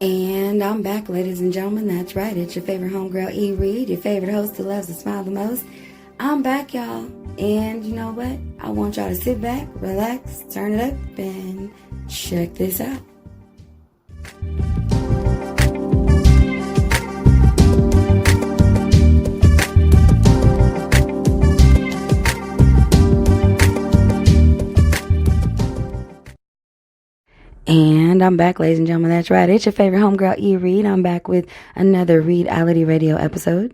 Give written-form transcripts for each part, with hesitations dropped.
And I'm back, ladies and gentlemen. That's right. It's your favorite homegirl, E. Reed, your favorite host who loves to smile the most. I'm back, y'all. And you know what? I want y'all to sit back, relax, turn it up, and check this out. And I'm back, ladies and gentlemen. That's right. It's your favorite homegirl, E. Reed. I'm back with another Readality Radio episode.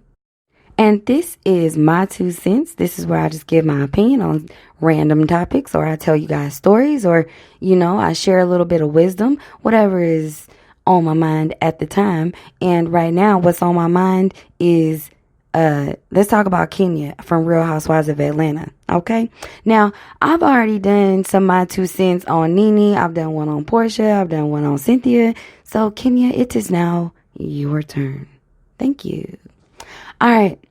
And this is my 2 cents. This is where I just give my opinion on random topics, or I tell you guys stories, or, I share a little bit of wisdom, whatever is on my mind at the time. And right now, what's on my mind is let's talk about Kenya from Real Housewives of Atlanta. Okay. Now, I've already done some of my 2 cents on Nene. I've done one on Portia. I've done one on Cynthia. So, Kenya, it is now your turn. Thank you. All right.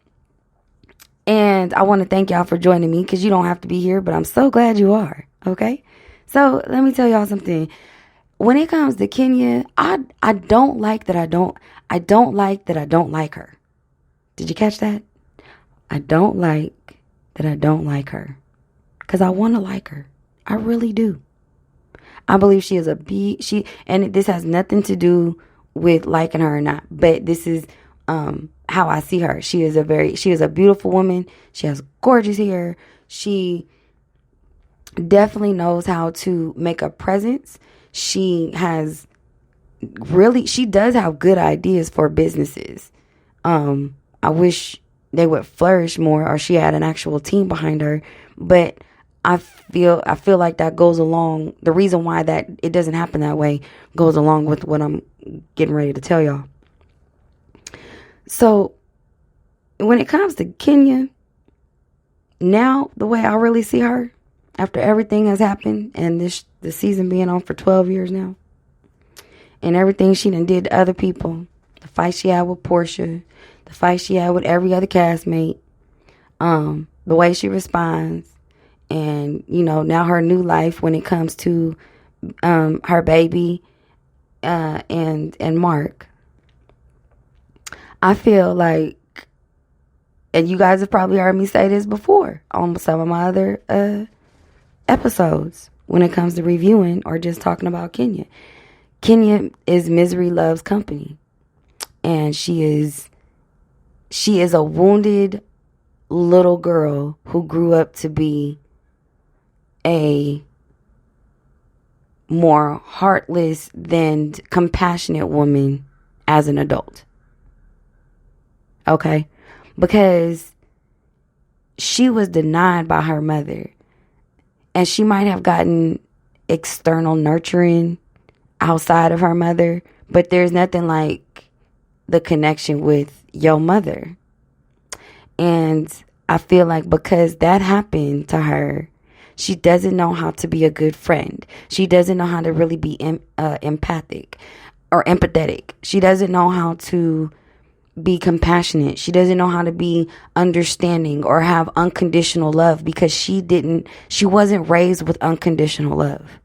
And I want to thank y'all for joining me, because you don't have to be here, but I'm so glad you are. Okay. So let me tell y'all something. When it comes to Kenya, I don't like that I don't like her. Did you catch that? I don't like that I don't like her, because I want to like her. I really do. I believe she is and this has nothing to do with liking her or not, but this is how I see her. She is a beautiful woman. She has gorgeous hair. She definitely knows how to make a presence. She does have good ideas for businesses. I wish they would flourish more, or she had an actual team behind her. But I feel like that goes along. The reason why that it doesn't happen that way goes along with what I'm getting ready to tell y'all. So when it comes to Kenya, now the way I really see her, after everything has happened, and the season being on for 12 years now, and everything she done did to other people, the fight she had with Portia, the fight she had with every other castmate, the way she responds, and now her new life when it comes to her baby and Mark. I feel like, and you guys have probably heard me say this before on some of my other episodes when it comes to reviewing or just talking about Kenya. Kenya is misery loves company. And she is a wounded little girl who grew up to be a more heartless than compassionate woman as an adult. Okay? Because she was denied by her mother. And she might have gotten external nurturing outside of her mother, but there's nothing like the connection with your mother. And I feel like because that happened to her, she doesn't know how to be a good friend. She doesn't know how to really be empathic or empathetic. She doesn't know how to be compassionate. She doesn't know how to be understanding or have unconditional love, because she wasn't raised with unconditional love.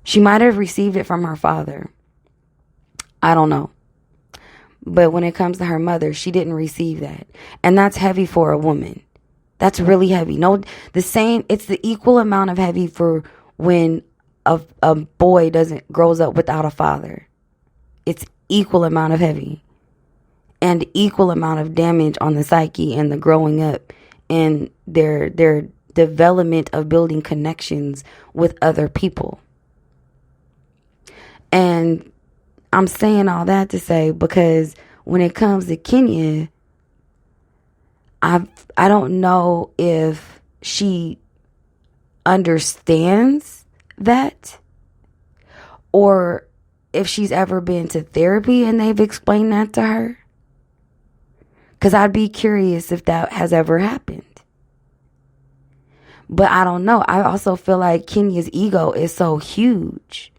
She might have received it from her father. I don't know. But when it comes to her mother, she didn't receive that. And that's heavy for a woman. That's really heavy. It's the equal amount of heavy for when a boy grows up without a father. It's equal amount of heavy. And equal amount of damage on the psyche and the growing up and their development of building connections with other people. And I'm saying all that to say, because when it comes to Kenya, I don't know if she understands that, or if she's ever been to therapy and they've explained that to her. Because I'd be curious if that has ever happened. But I don't know. I also feel like Kenya's ego is so huge.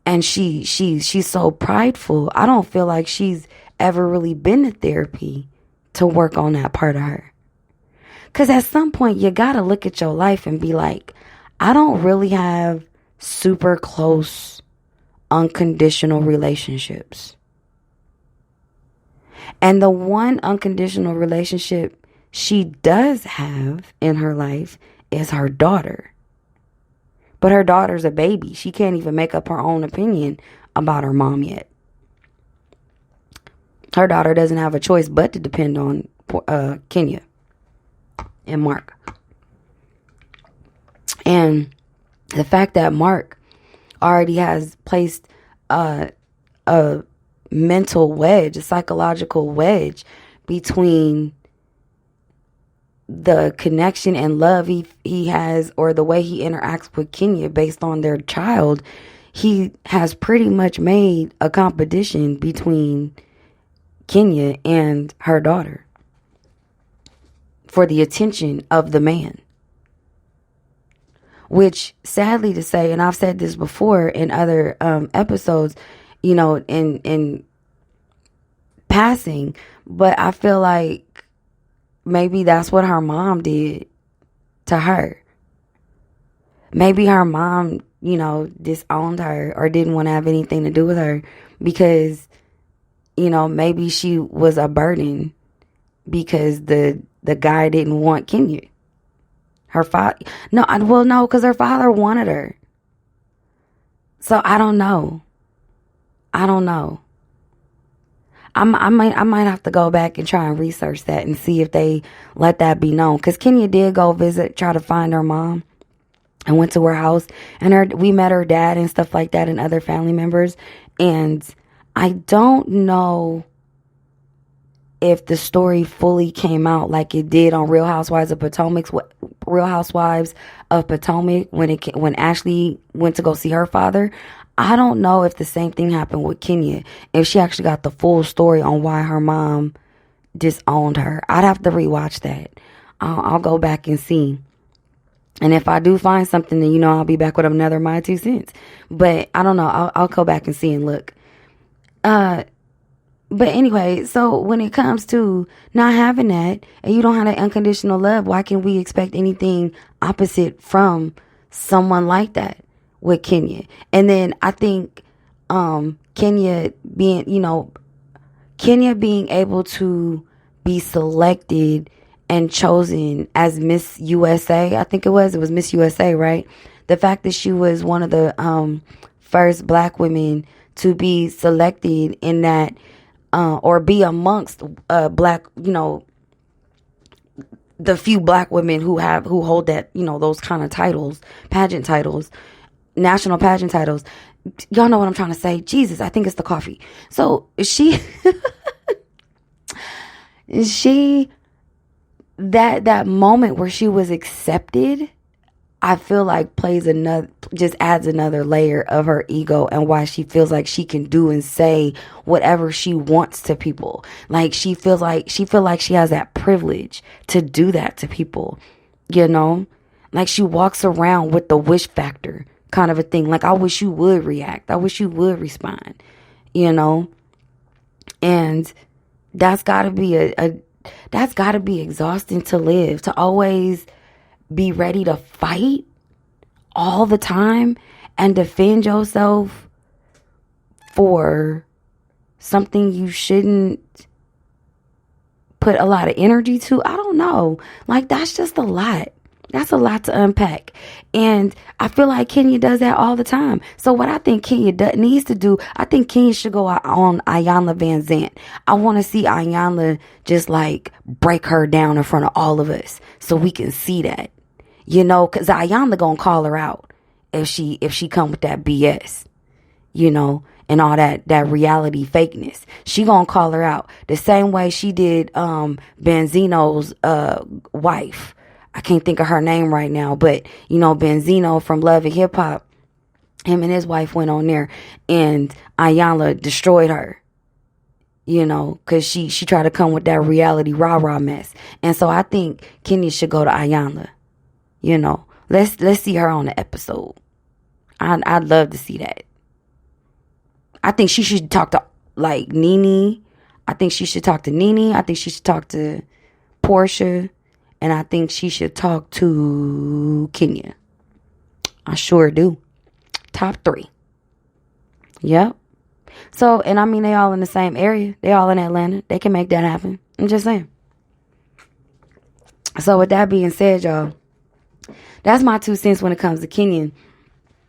And she's so prideful. I don't feel like she's ever really been to therapy to work on that part of her. Because at some point, you got to look at your life and be like, I don't really have super close unconditional relationships. And the one unconditional relationship she does have in her life is her daughter. But her daughter's a baby. She can't even make up her own opinion about her mom yet. Her daughter doesn't have a choice but to depend on Kenya and Mark. And the fact that Mark already has placed a mental wedge, a psychological wedge between the connection and love he has, or the way he interacts with Kenya based on their child, he has pretty much made a competition between Kenya and her daughter for the attention of the man. Which, sadly to say, and I've said this before in other episodes, in passing, but I feel like maybe that's what her mom did to her. Maybe her mom, disowned her or didn't want to have anything to do with her because, maybe she was a burden because the guy didn't want Kenya. Her father, no, because her father wanted her. So I don't know. I might have to go back and try and research that and see if they let that be known. Because Kenya did go try to find her mom, and went to her house, and we met her dad and stuff like that and other family members. And I don't know if the story fully came out like it did on Real Housewives of Potomac, when Ashley went to go see her father. I don't know if the same thing happened with Kenya, if she actually got the full story on why her mom disowned her. I'd have to rewatch that. I'll go back and see. And if I do find something, then I'll be back with another My 2 cents. But I don't know. I'll go back and see and look. But anyway, so when it comes to not having that, and you don't have that unconditional love, why can we expect anything opposite from someone like that with Kenya? And then I think Kenya being able to be selected and chosen as Miss USA, I think it was Miss USA, right? The fact that she was one of the first black women to be selected in that, or be amongst black, the few black women who hold that, those kind of titles, pageant titles, national pageant titles. Y'all know what I'm trying to say. Jesus, I think it's the coffee. So that moment where she was accepted, I feel like just adds another layer of her ego and why she feels like she can do and say whatever she wants to people. Like she feels like she has that privilege to do that to people, like she walks around with the wish factor kind of a thing. Like, I wish you would react. I wish you would respond, and that's gotta be that's gotta be exhausting to live, to always be ready to fight all the time and defend yourself for something you shouldn't put a lot of energy to. I don't know. Like, that's just a lot. That's a lot to unpack. And I feel like Kenya does that all the time. So what I think Kenya needs to do, I think Kenya should go out on Iyanla Vanzant. I want to see Iyanla just like break her down in front of all of us so we can see that. Because Iyanla gonna call her out if she come with that BS, and all that reality fakeness. She gonna call her out the same way she did Benzino's wife. I can't think of her name right now, but Benzino from Love and Hip Hop, him and his wife went on there, and Iyanla destroyed her. Because she tried to come with that reality rah-rah mess. And so I think Kenya should go to Iyanla. Let's see her on the episode. I'd love to see that. I think she should talk to like Nene. I think she should talk to Nene. I think she should talk to Portia. And I think she should talk to Kenya. I sure do. Top 3. Yep. So, and I mean, they all in the same area. They all in Atlanta. They can make that happen. I'm just saying. So with that being said, y'all, that's my 2 cents when it comes to Kenya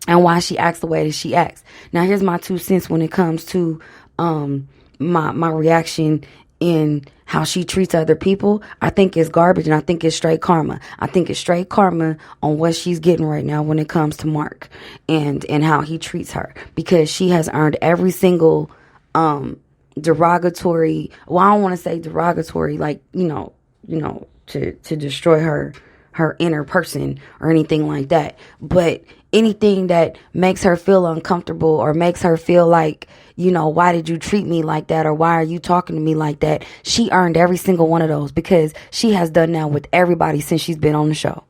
and why she acts the way that she acts. Now, here's my 2 cents when it comes to my reaction in how she treats other people. I think it's garbage, and I think it's straight karma. I think it's straight karma on what she's getting right now when it comes to Mark and how he treats her, because she has earned every single derogatory. Well, I don't want to say derogatory, like to destroy her inner person or anything like that, but anything that makes her feel uncomfortable or makes her feel like, why did you treat me like that, or why are you talking to me like that? She earned every single one of those, because she has done that with everybody since she's been on the show.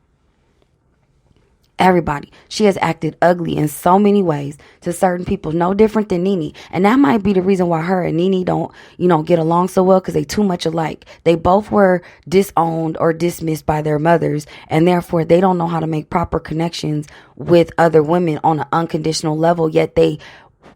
Everybody. She has acted ugly in so many ways to certain people, no different than Nene. And that might be the reason why her and Nene don't, get along so well, because they too much alike. They both were disowned or dismissed by their mothers, and therefore they don't know how to make proper connections with other women on an unconditional level, yet they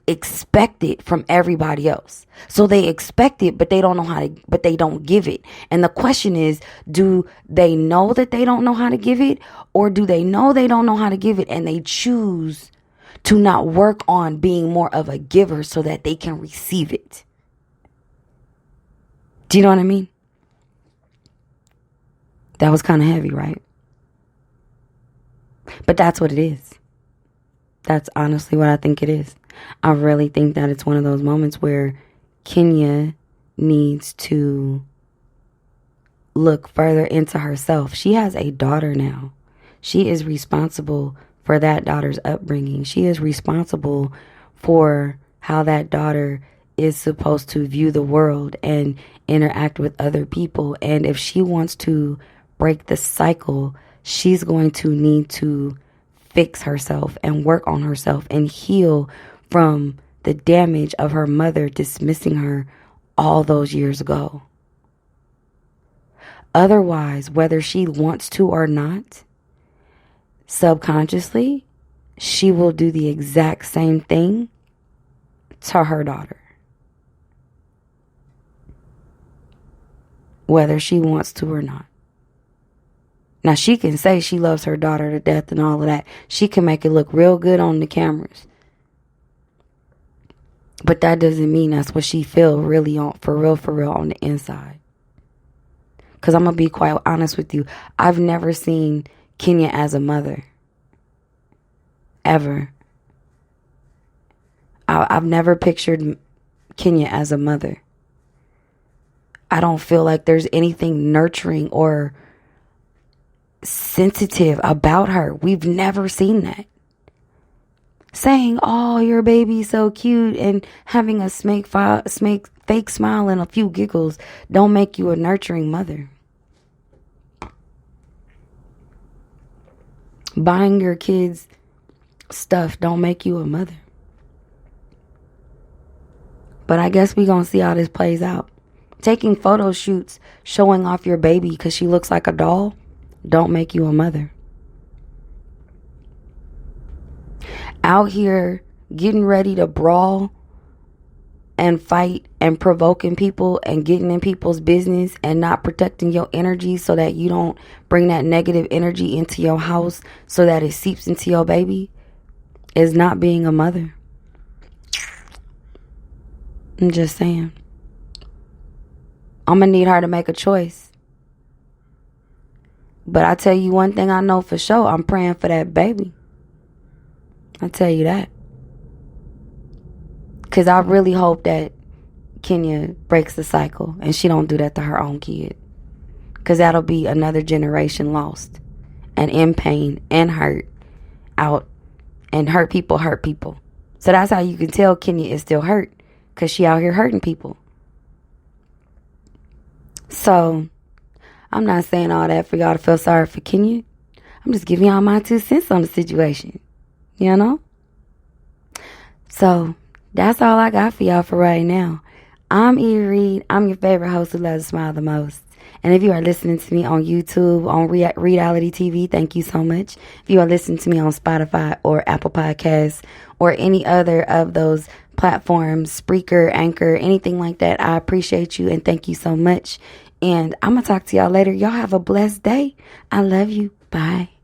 expect it from everybody else. So they expect it, but they don't know how to, but they don't give it. And the question is, do they know that they don't know how to give it, or do they know they don't know how to give it and they choose to not work on being more of a giver so that they can receive it? Do you know what I mean? That was kind of heavy, right? But that's what it is. That's honestly what I think it is. I really think that it's one of those moments where Kenya needs to look further into herself. She has a daughter now. She is responsible for that daughter's upbringing. She is responsible for how that daughter is supposed to view the world and interact with other people. And if she wants to break the cycle, she's going to need to fix herself and work on herself and heal from the damage of her mother dismissing her all those years ago. Otherwise, whether she wants to or not, subconsciously, she will do the exact same thing to her daughter. Whether she wants to or not. Now, she can say she loves her daughter to death and all of that. She can make it look real good on the cameras. But that doesn't mean that's what she feel really on, for real on the inside. Because I'm going to be quite honest with you. I've never seen Kenya as a mother. Ever. I've never pictured Kenya as a mother. I don't feel like there's anything nurturing or sensitive about her. We've never seen that. Saying, "Oh, your baby's so cute," and having a fake smile and a few giggles don't make you a nurturing mother. Buying your kids stuff don't make you a mother. But I guess we gonna see how this plays out. Taking photo shoots showing off your baby because she looks like a doll don't make you a mother. Out here getting ready to brawl and fight and provoking people and getting in people's business and not protecting your energy so that you don't bring that negative energy into your house so that it seeps into your baby is not being a mother. I'm just saying. I'm going to need her to make a choice. But I tell you one thing I know for sure, I'm praying for that baby. I tell you that. Because I really hope that Kenya breaks the cycle and she don't do that to her own kid. Because that'll be another generation lost and in pain and hurt out. And hurt people. So that's how you can tell Kenya is still hurt. Because she out here hurting people. So I'm not saying all that for y'all to feel sorry for Kenya. I'm just giving y'all my 2 cents on the situation. You know? So, that's all I got for y'all for right now. I'm E. Reed. I'm your favorite host who loves to smile the most. And if you are listening to me on YouTube, on Reality TV, thank you so much. If you are listening to me on Spotify or Apple Podcasts or any other of those platforms, Spreaker, Anchor, anything like that, I appreciate you and thank you so much. And I'm going to talk to y'all later. Y'all have a blessed day. I love you. Bye.